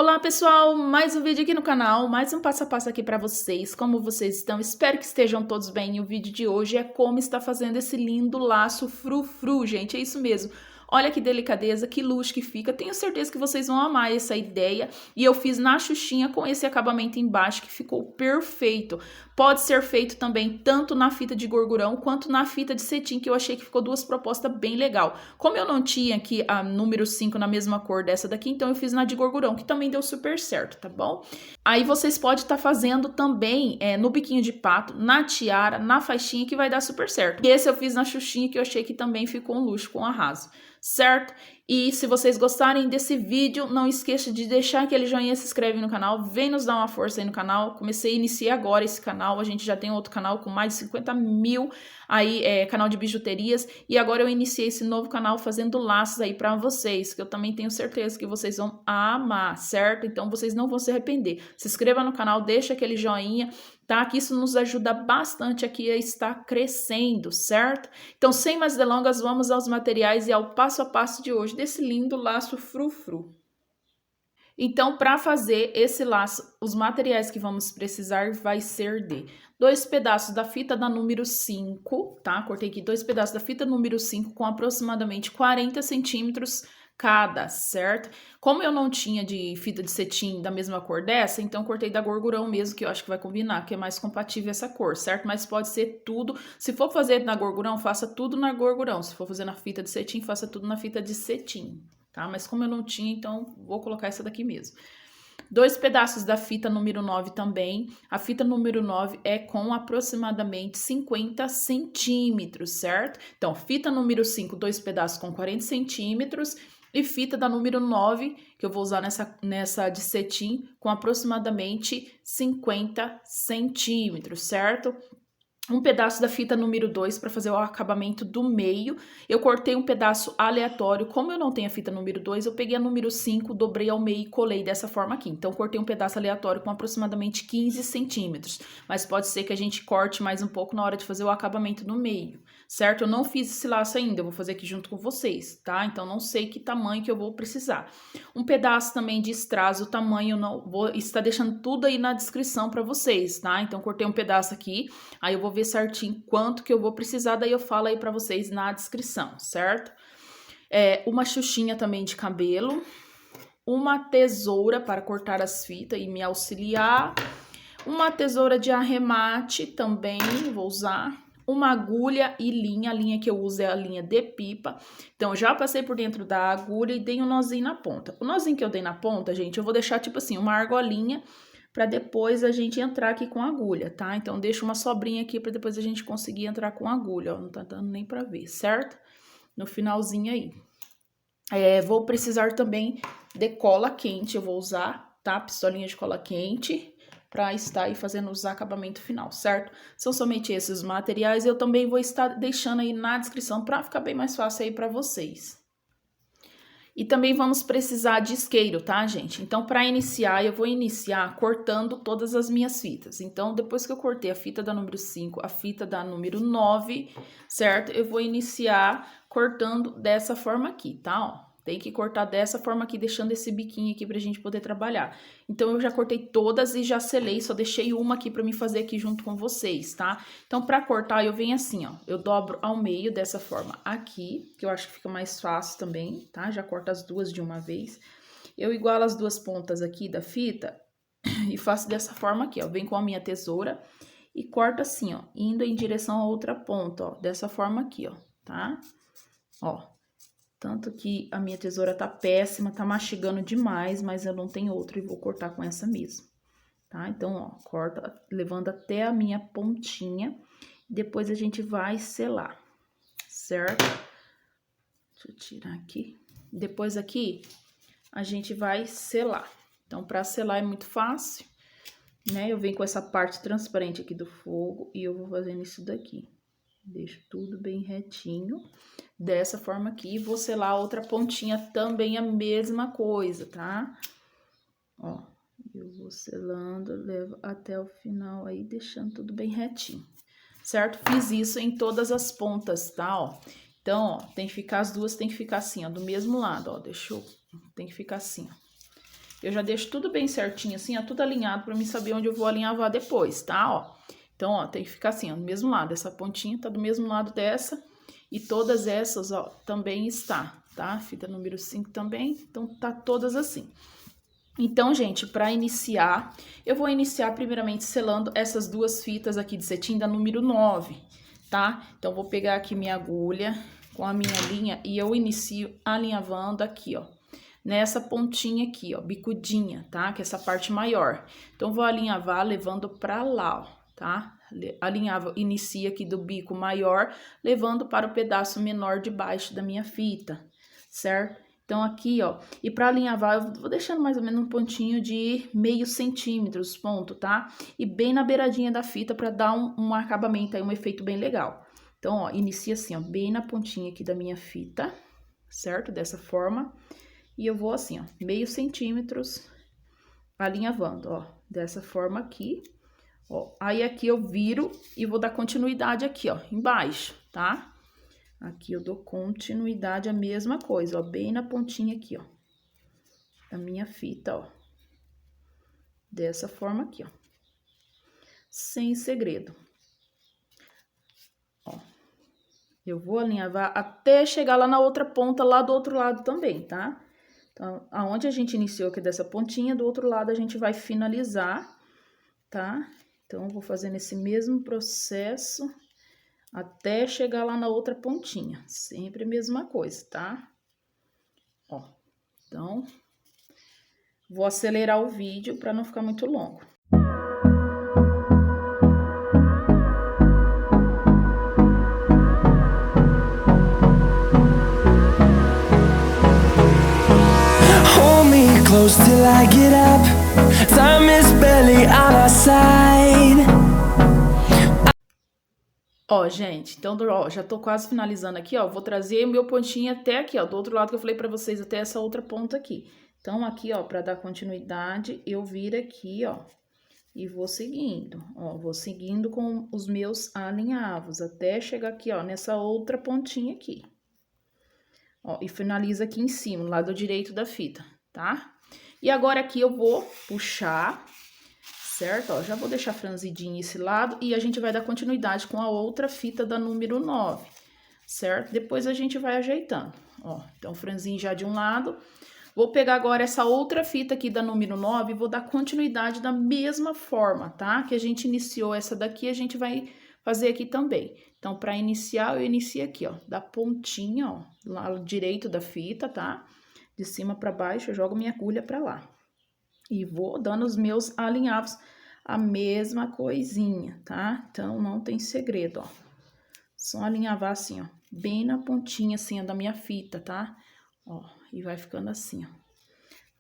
Olá pessoal, mais um vídeo aqui no canal, mais um passo a passo aqui para vocês. Como vocês estão? Espero que estejam todos bem. E o vídeo de hoje é como está fazendo esse lindo laço frufru, gente, é isso mesmo. Olha que delicadeza, que luxo que fica. Tenho certeza que vocês vão amar essa ideia. E eu fiz na xuxinha com esse acabamento embaixo que ficou perfeito. Pode ser feito também tanto na fita de gorgurão quanto na fita de cetim, que eu achei que ficou duas propostas bem legal. Como eu não tinha aqui a número 5 na mesma cor dessa daqui, então eu fiz na de gorgurão, que também deu super certo, tá bom? Aí vocês podem estar fazendo também no biquinho de pato, na tiara, na faixinha, que vai dar super certo. E esse eu fiz na xuxinha, que eu achei que também ficou um luxo com arraso, certo? E se vocês gostarem desse vídeo, não esqueça de deixar aquele joinha, se inscreve no canal, vem nos dar uma força aí no canal. Comecei a iniciar agora esse canal, a gente já tem outro canal com mais de 50 mil aí, canal de bijuterias, e agora eu iniciei esse novo canal fazendo laços aí pra vocês, que eu também tenho certeza que vocês vão amar, certo? Então vocês não vão se arrepender. Se inscreva no canal, deixa aquele joinha, tá? Que isso nos ajuda bastante aqui a estar crescendo, certo? Então, sem mais delongas, vamos aos materiais e ao passo a passo de hoje desse lindo laço frufru. Então, para fazer esse laço, os materiais que vamos precisar vai ser de 2 pedaços da fita da número 5, tá? Cortei aqui 2 pedaços da fita número 5 com aproximadamente 40 centímetros cada, certo? Como eu não tinha de fita de cetim da mesma cor dessa, então cortei da gorgurão mesmo, que eu acho que vai combinar, que é mais compatível essa cor, certo? Mas pode ser tudo, se for fazer na gorgurão, faça tudo na gorgurão. Se for fazer na fita de cetim, faça tudo na fita de cetim, tá? Mas como eu não tinha, então vou colocar essa daqui mesmo. 2 pedaços da fita número 9 também. A fita número 9 é com aproximadamente 50 centímetros, certo? Então, fita número 5, 2 pedaços com 40 centímetros. E fita da número 9, que eu vou usar nessa de cetim, com aproximadamente 50 centímetros, certo? Um pedaço da fita número 2 para fazer o acabamento do meio. Eu cortei um pedaço aleatório. Como eu não tenho a fita número 2, eu peguei a número 5, dobrei ao meio e colei dessa forma aqui. Então, cortei um pedaço aleatório com aproximadamente 15 centímetros. Mas pode ser que a gente corte mais um pouco na hora de fazer o acabamento no meio, certo? Eu não fiz esse laço ainda, eu vou fazer aqui junto com vocês, tá? Então, não sei que tamanho que eu vou precisar. Um pedaço também de strass, o tamanho eu não vou estar deixando tudo aí na descrição para vocês, tá? Então, cortei um pedaço aqui, aí eu vou ver certinho quanto que eu vou precisar, daí eu falo aí pra vocês na descrição, certo? Uma xuxinha também de cabelo, uma tesoura para cortar as fitas e me auxiliar, uma tesoura de arremate também vou usar, uma agulha e linha, a linha que eu uso é a linha de pipa. Então, já passei por dentro da agulha e dei um nozinho na ponta. O nozinho que eu dei na ponta, gente, eu vou deixar tipo assim, uma argolinha, para depois a gente entrar aqui com a agulha, tá? Então, deixa uma sobrinha aqui para depois a gente conseguir entrar com a agulha, ó. Não tá dando nem para ver, certo? No finalzinho aí. Vou precisar também de cola quente, eu vou usar, tá? Pistolinha de cola quente, para estar aí fazendo os acabamento final, certo? São somente esses materiais, eu também vou estar deixando aí na descrição para ficar bem mais fácil aí para vocês. E também vamos precisar de isqueiro, tá, gente? Então, para iniciar, eu vou iniciar cortando todas as minhas fitas. Então, depois que eu cortei a fita da número 5, a fita da número 9, certo? Eu vou iniciar cortando dessa forma aqui, tá? Ó. Tem que cortar dessa forma aqui, deixando esse biquinho aqui pra gente poder trabalhar. Então, eu já cortei todas e já selei, só deixei uma aqui pra me fazer aqui junto com vocês, tá? Então, pra cortar, eu venho assim, ó. Eu dobro ao meio dessa forma aqui, que eu acho que fica mais fácil também, tá? Já corto as duas de uma vez. Eu igualo as duas pontas aqui da fita e faço dessa forma aqui, ó. Venho com a minha tesoura e corto assim, ó, indo em direção a outra ponta, ó. Dessa forma aqui, ó, tá? Ó. Tanto que a minha tesoura tá péssima, tá mastigando demais, mas eu não tenho outra e vou cortar com essa mesmo, tá? Então, ó, corta levando até a minha pontinha, depois a gente vai selar, certo? Deixa eu tirar aqui. Depois aqui, a gente vai selar. Então, pra selar é muito fácil, né? Eu venho com essa parte transparente aqui do fogo e eu vou fazendo isso daqui. Deixo tudo bem retinho, dessa forma aqui. Vou selar a outra pontinha também a mesma coisa, tá? Ó, eu vou selando, levo até o final aí, deixando tudo bem retinho, certo? Fiz isso em todas as pontas, tá? Ó, então, ó, tem que ficar, as duas tem que ficar assim, ó, do mesmo lado, ó, tem que ficar assim, ó. eu já deixo tudo bem certinho assim, ó, tudo alinhado pra mim saber onde eu vou alinhavar depois, tá, ó. Então, ó, tem que ficar assim, ó, do mesmo lado, essa pontinha tá do mesmo lado dessa e todas essas, ó, também está, tá? Fita número 5 também, então tá todas assim. Então, gente, para iniciar, eu vou iniciar primeiramente selando essas duas fitas aqui de cetim da número 9, tá? Então, vou pegar aqui minha agulha com a minha linha e eu inicio alinhavando aqui, ó, nessa pontinha aqui, ó, bicudinha, tá? Que é essa parte maior. Então, vou alinhavar levando pra lá, ó, tá? Alinhava, inicia aqui do bico maior, levando para o pedaço menor de baixo da minha fita, certo? Então, aqui, ó, e para alinhavar, eu vou deixando mais ou menos um pontinho de meio centímetros, ponto, tá? E bem na beiradinha da fita para dar um acabamento aí, um efeito bem legal. Então, ó, inicia assim, ó, bem na pontinha aqui da minha fita, certo? Dessa forma. E eu vou assim, ó, meio centímetros alinhavando, ó, dessa forma aqui. Ó, aí aqui eu viro e vou dar continuidade aqui, ó, embaixo, tá? Aqui eu dou continuidade a mesma coisa, ó, bem na pontinha aqui, ó, da minha fita, ó. Dessa forma aqui, ó. Sem segredo. Ó. Eu vou alinhavar até chegar lá na outra ponta, lá do outro lado também, tá? Então, aonde a gente iniciou aqui dessa pontinha, do outro lado a gente vai finalizar, tá? Então, eu vou fazendo esse mesmo processo até chegar lá na outra pontinha. Sempre a mesma coisa, tá? Ó, então, vou acelerar o vídeo para não ficar muito longo. Hold me close till I get up. Time is barely on our side. Ó, gente, então, ó, já tô quase finalizando aqui, ó, vou trazer o meu pontinho até aqui, ó, do outro lado que eu falei pra vocês, até essa outra ponta aqui. Então, aqui, ó, pra dar continuidade, eu viro aqui, ó, e vou seguindo, ó, vou seguindo com os meus alinhavos, até chegar aqui, ó, nessa outra pontinha aqui. Ó, e finaliza aqui em cima, no lado direito da fita, tá? E agora aqui eu vou puxar, certo? Ó, já vou deixar franzidinho esse lado e a gente vai dar continuidade com a outra fita da número 9, certo? Depois a gente vai ajeitando, ó. Então, franzinho já de um lado. Vou pegar agora essa outra fita aqui da número 9 e vou dar continuidade da mesma forma, tá? Que a gente iniciou essa daqui, a gente vai fazer aqui também. Então, para iniciar, eu inicio aqui, ó, da pontinha, ó, do lado direito da fita, tá? De cima para baixo, eu jogo minha agulha para lá. E vou dando os meus alinhavos, a mesma coisinha, tá? Então, não tem segredo, ó. Só alinhavar assim, ó, bem na pontinha, assim, ó, da minha fita, tá? Ó, e vai ficando assim, ó.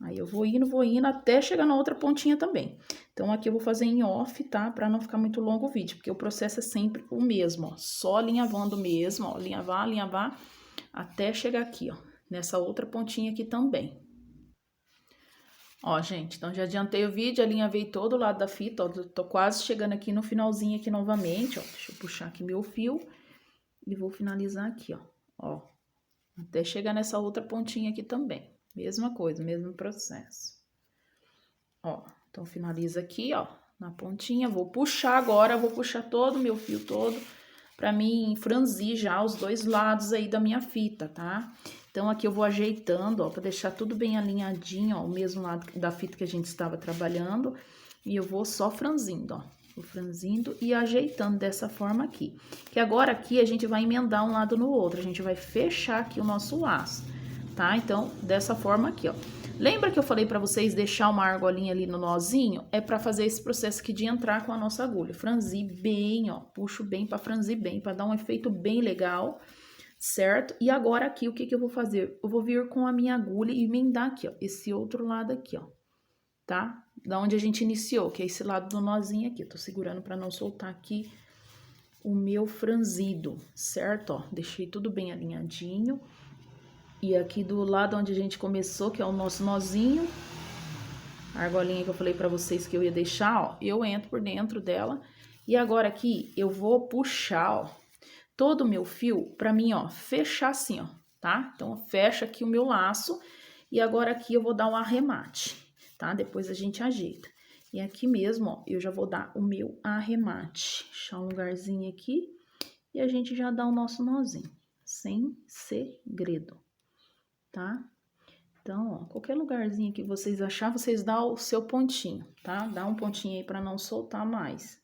Aí, eu vou indo até chegar na outra pontinha também. Então, aqui eu vou fazer em off, tá? Pra não ficar muito longo o vídeo, porque o processo é sempre o mesmo, ó. Só alinhavando mesmo, ó. Alinhavar, até chegar aqui, ó. Nessa outra pontinha aqui também. Ó, gente, então já adiantei o vídeo, alinhavei todo o lado da fita, ó. Tô quase chegando aqui no finalzinho aqui novamente, ó. Deixa eu puxar aqui meu fio e vou finalizar aqui, ó. Ó, até chegar nessa outra pontinha aqui também. Mesma coisa, mesmo processo. Ó, então finaliza aqui, ó, na pontinha. Vou puxar agora, vou puxar todo o meu fio todo pra mim franzir já os dois lados aí da minha fita, tá? Então, aqui eu vou ajeitando, ó, pra deixar tudo bem alinhadinho, ó, o mesmo lado da fita que a gente estava trabalhando. E eu vou só franzindo, ó. Vou franzindo e ajeitando dessa forma aqui. Que agora aqui a gente vai emendar um lado no outro, a gente vai fechar aqui o nosso laço, tá? Então, dessa forma aqui, ó. Lembra que eu falei pra vocês deixar uma argolinha ali no nozinho? É pra fazer esse processo aqui de entrar com a nossa agulha. Franzir bem, ó, puxo bem pra franzir bem, pra dar um efeito bem legal, certo? E agora aqui, o que que eu vou fazer? Eu vou vir com a minha agulha e emendar aqui, ó, esse outro lado aqui, ó, tá? Da onde a gente iniciou, que é esse lado do nozinho aqui. Eu tô segurando pra não soltar aqui o meu franzido, certo? Ó, deixei tudo bem alinhadinho. E aqui do lado onde a gente começou, que é o nosso nozinho, a argolinha que eu falei pra vocês que eu ia deixar, ó, eu entro por dentro dela. E agora aqui, eu vou puxar, ó, todo o meu fio pra mim, ó, fechar assim, ó, tá? Então, fecha aqui o meu laço e agora aqui eu vou dar um arremate, tá? Depois a gente ajeita. E aqui mesmo, ó, eu já vou dar o meu arremate. Deixar um lugarzinho aqui e a gente já dá o nosso nozinho, sem segredo, tá? Então, ó, qualquer lugarzinho que vocês achar, vocês dão o seu pontinho, tá? Dá um pontinho aí pra não soltar mais.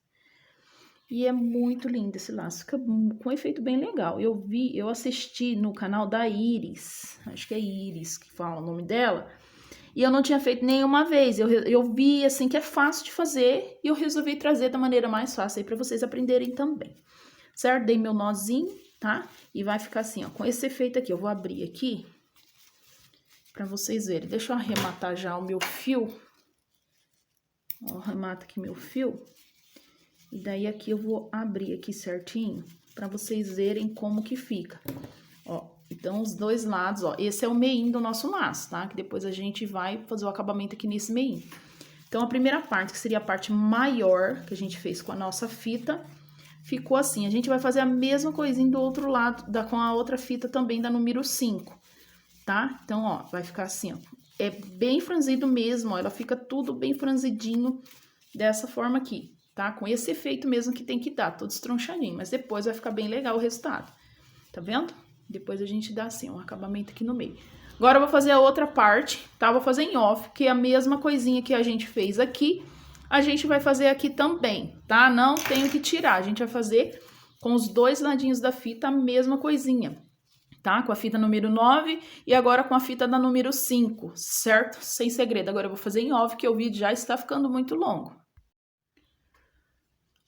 E é muito lindo esse laço, fica com um efeito bem legal. Eu assisti no canal da Iris, acho que é Iris que fala o nome dela, e eu não tinha feito nenhuma vez. Eu vi, assim, que é fácil de fazer, e eu resolvi trazer da maneira mais fácil aí pra vocês aprenderem também, certo? Dei meu nozinho, tá? E vai ficar assim, ó, com esse efeito aqui. Eu vou abrir aqui pra vocês verem. Deixa eu arrematar já o meu fio. Ó, arremata aqui meu fio. E daí aqui eu vou abrir aqui certinho pra vocês verem como que fica. Ó, então os dois lados, ó, esse é o meinho do nosso laço, tá? Que depois a gente vai fazer o acabamento aqui nesse meinho. Então a primeira parte, que seria a parte maior que a gente fez com a nossa fita, ficou assim. A gente vai fazer a mesma coisinha do outro lado, com a outra fita também da número 5, tá? Então, ó, vai ficar assim, ó. É bem franzido mesmo, ó, ela fica tudo bem franzidinho dessa forma aqui, tá? Com esse efeito mesmo que tem que dar, todo estronchadinho, mas depois vai ficar bem legal o resultado, tá vendo? Depois a gente dá assim, um acabamento aqui no meio. Agora eu vou fazer a outra parte, tá? Vou fazer em off, que é a mesma coisinha que a gente fez aqui, a gente vai fazer aqui também, tá? Não tenho que tirar, a gente vai fazer com os dois ladinhos da fita a mesma coisinha, tá? Com a fita número 9 e agora com a fita da número 5, certo? Sem segredo. Agora eu vou fazer em off, que o vídeo já está ficando muito longo.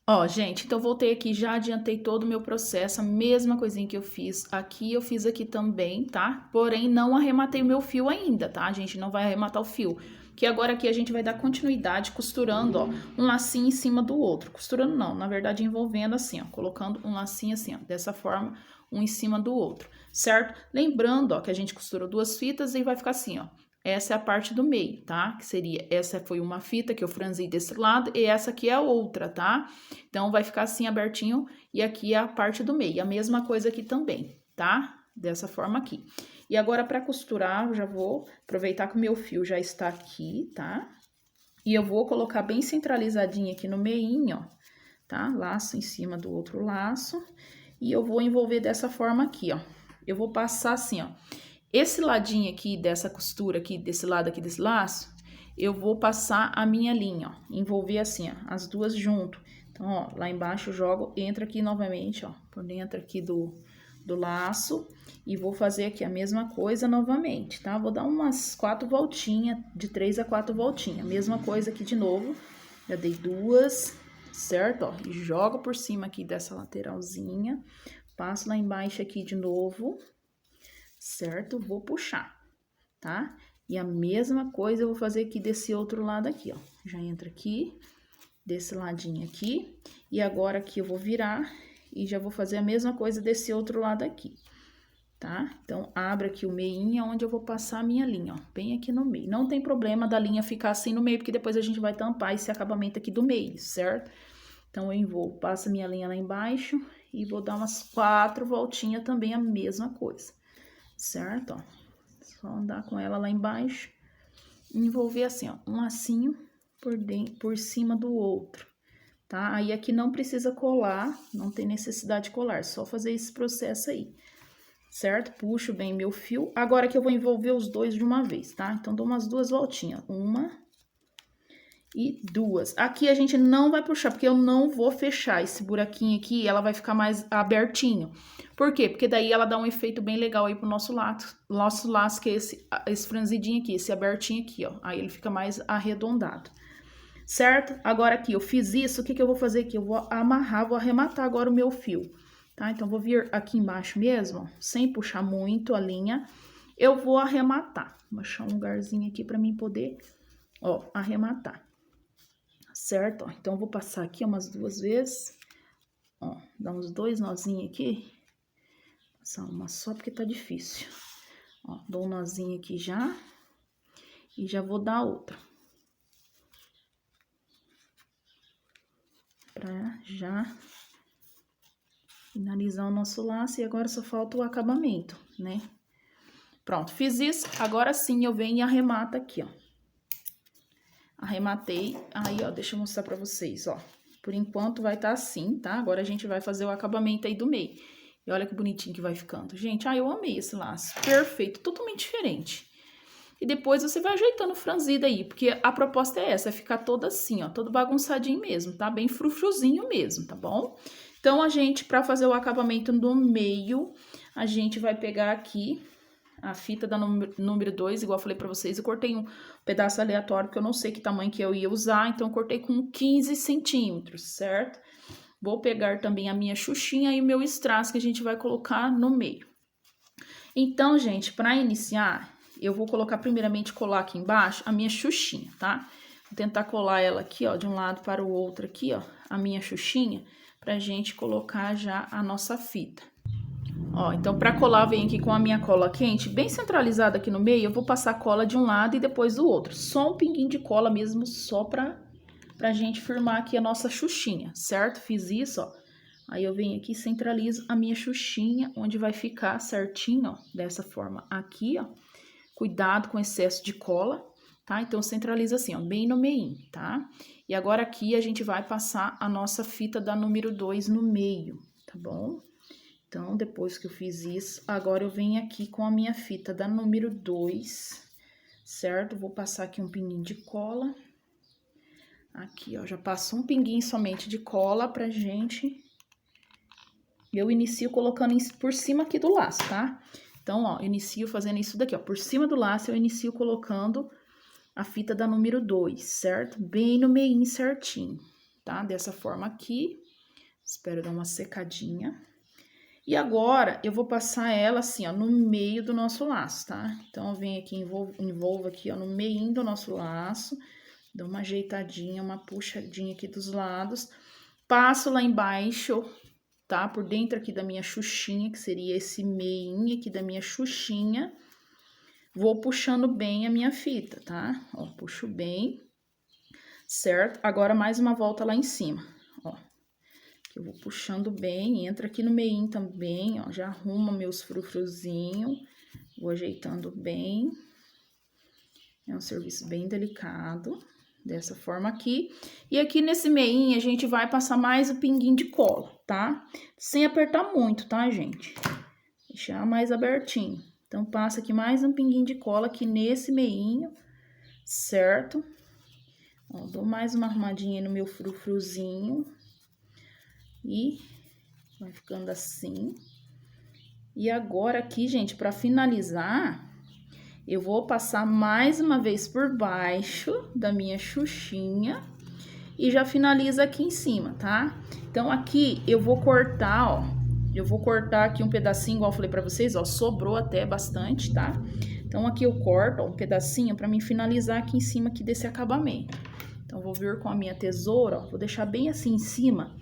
Ó, gente, então voltei aqui, já adiantei todo o meu processo, a mesma coisinha que eu fiz aqui, eu fiz aqui também, tá? Porém, não arrematei o meu fio ainda, tá? A gente não vai arrematar o fio, que agora aqui a gente vai dar continuidade costurando, ó, um lacinho em cima do outro. Costurando não, na verdade envolvendo assim, ó, colocando um lacinho assim, ó, dessa forma, um em cima do outro, certo? Lembrando, ó, que a gente costurou duas fitas e vai ficar assim, ó. Essa é a parte do meio, tá? Que seria, essa foi uma fita que eu franzi desse lado e essa aqui é a outra, tá? Então, vai ficar assim abertinho e aqui é a parte do meio. A mesma coisa aqui também, tá? Dessa forma aqui. E agora, pra costurar, eu já vou aproveitar que o meu fio já está aqui, tá? E eu vou colocar bem centralizadinho aqui no meinho, ó, tá? Laço em cima do outro laço. E eu vou envolver dessa forma aqui, ó. Eu vou passar assim, ó. Esse ladinho aqui dessa costura aqui, desse lado aqui desse laço, eu vou passar a minha linha, ó, envolver assim, ó, as duas junto. Então, ó, lá embaixo eu jogo, entra aqui novamente, ó, por dentro aqui do laço e vou fazer aqui a mesma coisa novamente, tá? Vou dar umas 4 voltinhas, de 3 a 4 voltinhas, mesma coisa aqui de novo, já dei duas, certo? Ó, e jogo por cima aqui dessa lateralzinha, passo lá embaixo aqui de novo, certo? Vou puxar, tá? E a mesma coisa eu vou fazer aqui desse outro lado aqui, ó. Já entra aqui, desse ladinho aqui, e agora aqui eu vou virar e já vou fazer a mesma coisa desse outro lado aqui, tá? Então, abre aqui o meinho, onde eu vou passar a minha linha, ó, bem aqui no meio. Não tem problema da linha ficar assim no meio, porque depois a gente vai tampar esse acabamento aqui do meio, certo? Então, eu envolvo, passo a minha linha lá embaixo e vou dar umas 4 voltinhas também, a mesma coisa. Certo, ó, só andar com ela lá embaixo, envolver assim, ó, um lacinho por cima do outro, tá? Aí aqui não precisa colar, não tem necessidade de colar, só fazer esse processo aí, certo? Puxo bem meu fio, agora que eu vou envolver os dois de uma vez, tá? Então, dou umas 2 voltinhas, uma e 2. Aqui a gente não vai puxar, porque eu não vou fechar esse buraquinho aqui, ela vai ficar mais abertinho. Por quê? Porque daí ela dá um efeito bem legal aí pro nosso laço, que é esse franzidinho aqui, esse abertinho aqui, ó. Aí ele fica mais arredondado, certo? Agora aqui, eu fiz isso, o que que eu vou fazer aqui? Eu vou amarrar, vou arrematar agora o meu fio, tá? Então, vou vir aqui embaixo mesmo, ó, sem puxar muito a linha, eu vou arrematar. Vou achar um lugarzinho aqui pra mim poder, ó, arrematar. Certo? Ó, então, eu vou passar aqui umas 2 vezes, ó, dar uns 2 nozinhos aqui, passar uma só porque tá difícil, ó, dou um nozinho aqui já, e já vou dar outra, pra já finalizar o nosso laço, e agora só falta o acabamento, né? Pronto, fiz isso, agora sim eu venho e arremato aqui, ó. arrematei. Aí, ó, deixa eu mostrar pra vocês, ó. Por enquanto vai estar assim, tá? Agora a gente vai fazer o acabamento aí do meio. E olha que bonitinho que vai ficando. Gente, eu amei esse laço. Perfeito, totalmente diferente. E depois você vai ajeitando franzida aí, porque a proposta é essa, é ficar toda assim, ó, todo bagunçadinho mesmo, tá? Bem frufruzinho mesmo, tá bom? Então, a gente, pra fazer o acabamento no meio, a gente vai pegar aqui a fita da número 2, igual eu falei pra vocês, eu cortei um pedaço aleatório, porque eu não sei que tamanho que eu ia usar, então eu cortei com 15 centímetros, certo? Vou pegar também a minha xuxinha e o meu strass que a gente vai colocar no meio. Então, gente, pra iniciar, eu vou colocar primeiramente, colar aqui embaixo a minha xuxinha, tá? Vou tentar colar ela aqui, ó, de um lado para o outro aqui, ó, a minha xuxinha, pra gente colocar já a nossa fita. Ó, então pra colar, eu venho aqui com a minha cola quente, bem centralizada aqui no meio, eu vou passar cola de um lado e depois do outro. Só um pinguinho de cola mesmo, só pra gente firmar aqui a nossa xuxinha, certo? Fiz isso, ó. Aí eu venho aqui e centralizo a minha xuxinha, onde vai ficar certinho, ó, dessa forma aqui, ó. Cuidado com excesso de cola, tá? Então, centraliza assim, ó, bem no meio, tá? E agora aqui a gente vai passar a nossa fita da número 2 no meio, tá bom? Então, depois que eu fiz isso, agora eu venho aqui com a minha fita da número 2, certo? Vou passar aqui um pinguinho de cola. Aqui, ó, já passo um pinguinho somente de cola pra gente. Eu inicio colocando por cima aqui do laço, tá? Então, ó, inicio fazendo isso daqui, ó. Por cima do laço, eu inicio colocando a fita da número 2, certo? Bem no meio certinho, tá? Dessa forma aqui. Espero dar uma secadinha. E agora, eu vou passar ela assim, ó, no meio do nosso laço, tá? Então, eu venho aqui, envolvo aqui, ó, no meio do nosso laço. Dou uma ajeitadinha, uma puxadinha aqui dos lados. Passo lá embaixo, tá? Por dentro aqui da minha xuxinha, que seria esse meinho aqui da minha xuxinha. Vou puxando bem a minha fita, tá? Ó, puxo bem, certo? Agora, mais uma volta lá em cima, ó. Eu vou puxando bem, entra aqui no meinho também, ó. Já arrumo meus frufruzinhos, vou ajeitando bem. É um serviço bem delicado, dessa forma aqui. E aqui nesse meinho, a gente vai passar mais o pinguinho de cola, tá? Sem apertar muito, tá, gente? Deixar mais abertinho. Então, passa aqui mais um pinguinho de cola aqui nesse meinho, certo? Ó, dou mais uma arrumadinha no meu frufruzinho. E vai ficando assim. E agora aqui, gente, pra finalizar, eu vou passar mais uma vez por baixo da minha xuxinha e já finaliza aqui em cima, tá? Então, aqui eu vou cortar, ó. Eu vou cortar aqui um pedacinho, igual eu falei pra vocês, ó. Sobrou até bastante, tá? Então, aqui eu corto, ó, um pedacinho pra mim finalizar aqui em cima aqui desse acabamento. Então, vou vir com a minha tesoura, ó. Vou deixar bem assim em cima.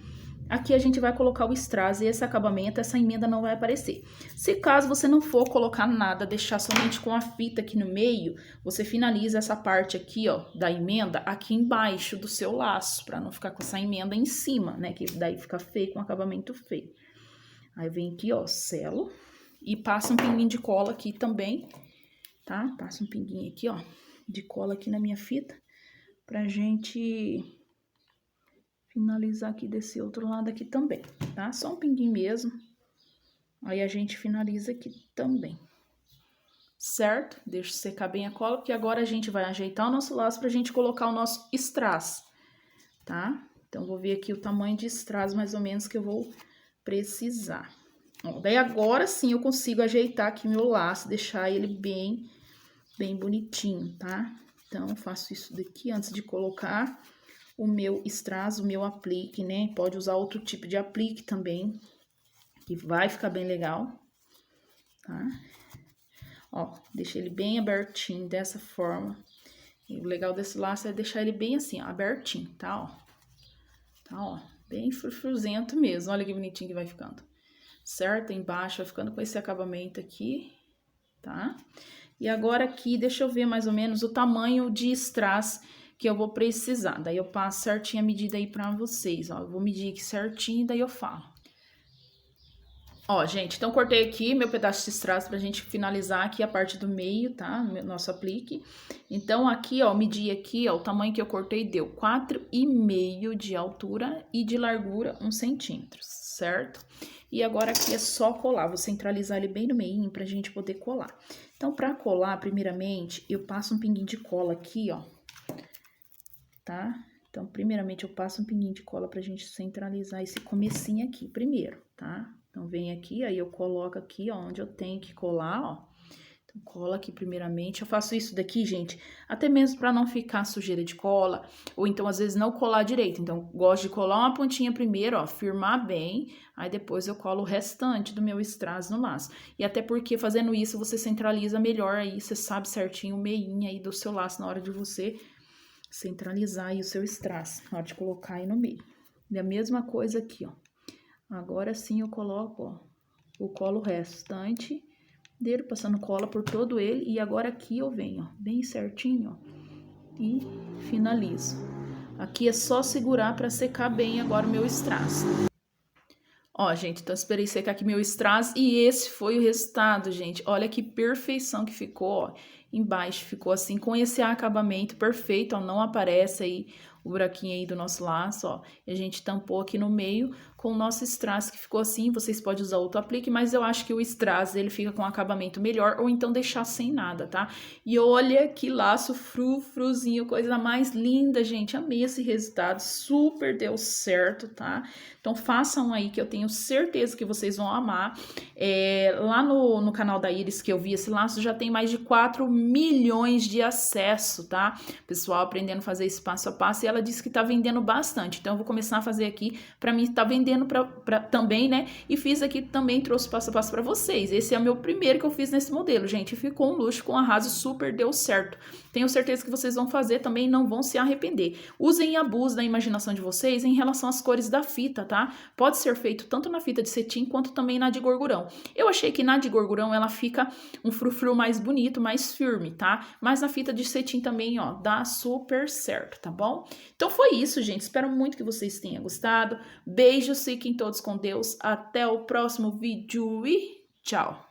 Aqui a gente vai colocar o strass e esse acabamento, essa emenda não vai aparecer. Se caso você não for colocar nada, deixar somente com a fita aqui no meio, você finaliza essa parte aqui, ó, da emenda aqui embaixo do seu laço, pra não ficar com essa emenda em cima, né, que daí fica feio, com acabamento feio. Aí vem aqui, ó, selo e passa um pinguinho de cola aqui também, tá? Passa um pinguinho aqui, ó, de cola aqui na minha fita, pra gente finalizar aqui desse outro lado aqui também, tá? Só um pinguinho mesmo. Aí a gente finaliza aqui também. Certo? Deixa secar bem a cola, porque agora a gente vai ajeitar o nosso laço pra gente colocar o nosso strass, tá? Então, vou ver aqui o tamanho de strass mais ou menos que eu vou precisar. Ó, daí agora sim eu consigo ajeitar aqui meu laço, deixar ele bem bonitinho, tá? Então, eu faço isso daqui antes de colocar o meu strass, o meu aplique, né? Pode usar outro tipo de aplique também, que vai ficar bem legal, tá? Ó, deixa ele bem abertinho, dessa forma. E o legal desse laço é deixar ele bem assim, ó, abertinho, tá? Ó, tá, ó, bem frufruzento mesmo. Olha que bonitinho que vai ficando. Certo? Embaixo vai ficando com esse acabamento aqui, tá? E agora aqui, deixa eu ver mais ou menos o tamanho de strass que eu vou precisar. Daí eu passo certinho a medida aí pra vocês, ó. Eu vou medir aqui certinho, daí eu falo. Ó, gente, então cortei aqui meu pedaço de strass pra gente finalizar aqui a parte do meio, tá? Nosso aplique. Então, aqui, ó, medi aqui, ó, o tamanho que eu cortei deu 4,5 de altura e de largura 1 centímetro, certo? E agora aqui é só colar, vou centralizar ele bem no meio pra gente poder colar. Então, pra colar, primeiramente, eu passo um pinguinho de cola aqui, ó, tá? Então, primeiramente, eu passo um pinguinho de cola pra gente centralizar esse comecinho aqui primeiro, tá? Então, vem aqui, aí eu coloco aqui, ó, onde eu tenho que colar, ó. Então, cola aqui primeiramente. Eu faço isso daqui, gente, até mesmo pra não ficar sujeira de cola, ou então, às vezes, não colar direito. Então, gosto de colar uma pontinha primeiro, ó, firmar bem, aí depois eu colo o restante do meu strass no laço. E até porque, fazendo isso, você centraliza melhor aí, você sabe certinho o meinho aí do seu laço na hora de você centralizar aí o seu strass, na hora de colocar aí no meio. E a mesma coisa aqui, ó. Agora sim eu coloco, ó, o colo restante dele, passando cola por todo ele. E agora aqui eu venho, ó, bem certinho, ó, e finalizo. Aqui é só segurar para secar bem agora o meu strass. Ó, gente, então esperei secar aqui meu strass e esse foi o resultado, gente. Olha que perfeição que ficou, ó. Embaixo ficou assim, com esse acabamento perfeito, ó, não aparece aí o buraquinho aí do nosso laço, ó. E a gente tampou aqui no meio com o nosso strass que ficou assim. Vocês podem usar outro aplique, mas eu acho que o strass, ele fica com um acabamento melhor, ou então deixar sem nada, tá? E olha que laço frufruzinho, coisa mais linda, gente. Amei esse resultado, super deu certo, tá? Então, façam aí que eu tenho certeza que vocês vão amar. Lá no canal da Iris que eu vi esse laço, já tem mais de 4 milhões de acesso, tá? Pessoal aprendendo a fazer esse passo a passo, e ela disse que tá vendendo bastante. Então, eu vou começar a fazer aqui, pra mim tá vendendo também, né? E fiz aqui também, trouxe passo a passo pra vocês. Esse é o meu primeiro que eu fiz nesse modelo, gente. Ficou um luxo, com arraso, super deu certo. Tenho certeza que vocês vão fazer também e não vão se arrepender. Usem e abusem da imaginação de vocês em relação às cores da fita, tá? Pode ser feito tanto na fita de cetim quanto também na de gorgurão. Eu achei que na de gorgurão ela fica um frufru mais bonito, mais firme, tá? Mas na fita de cetim também, ó, dá super certo, tá bom? Então foi isso, gente. Espero muito que vocês tenham gostado. Beijos, fiquem todos com Deus. Até o próximo vídeo e tchau!